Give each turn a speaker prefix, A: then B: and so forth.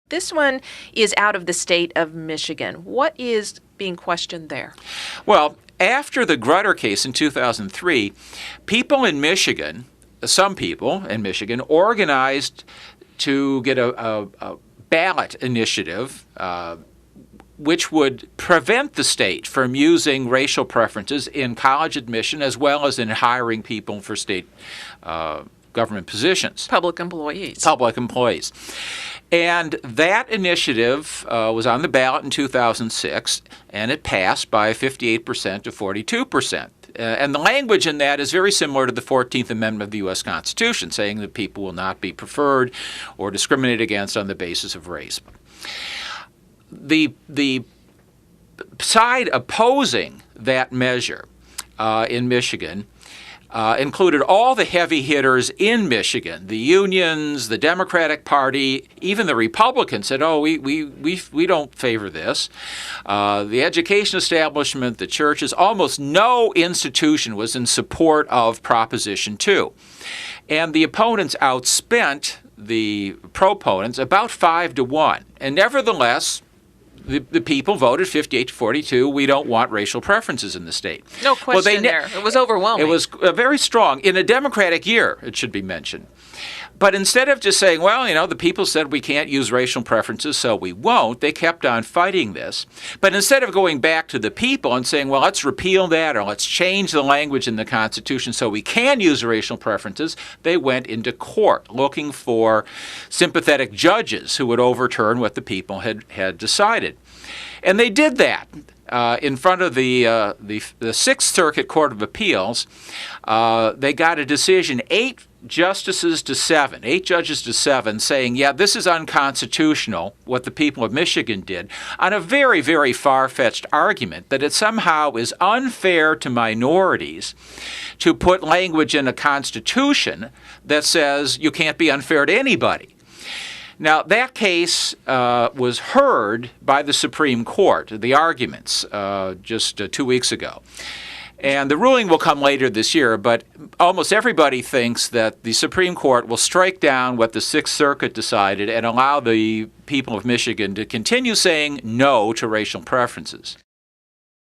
A: This one is out of the state of Michigan. What is being questioned there?
B: Well, after the Grutter case in 2003, people in Michigan, some people in Michigan, organized to get a ballot initiative which would prevent the state from using racial preferences in college admission as well as in hiring people for state government positions.
A: Public employees.
B: Public employees. And that initiative was on the ballot in 2006, and it passed by 58% to 42%. And the language in that is very similar to the 14th Amendment of the U.S. Constitution, saying that people will not be preferred or discriminated against on the basis of race. The side opposing that measure in Michigan included all the heavy hitters in Michigan, the unions, the Democratic Party, even the Republicans said, oh, we don't favor this. The education establishment, the churches, almost no institution was in support of Proposition 2. And the opponents outspent the proponents about 5-1. And nevertheless, the people voted 58 to 42. We don't want racial preferences in the state.
A: No question there. It was overwhelming.
B: It was very strong in a Democratic year, it should be mentioned. But instead of just saying, well, the people said we can't use racial preferences, so we won't, they kept on fighting this. But instead of going back to the people and saying, well, let's repeal that or let's change the language in the Constitution so we can use racial preferences, they went into court looking for sympathetic judges who would overturn what the people had decided. And they did that. In front of the Sixth Circuit Court of Appeals, they got a decision, 8 judges to 7, saying, yeah, this is unconstitutional, what the people of Michigan did, on a very, very far-fetched argument that it somehow is unfair to minorities to put language in a constitution that says you can't be unfair to anybody. Now, that case was heard by the Supreme Court, the arguments, just 2 weeks ago. And the ruling will come later this year, but almost everybody thinks that the Supreme Court will strike down what the Sixth Circuit decided and allow the people of Michigan to continue saying no to racial preferences.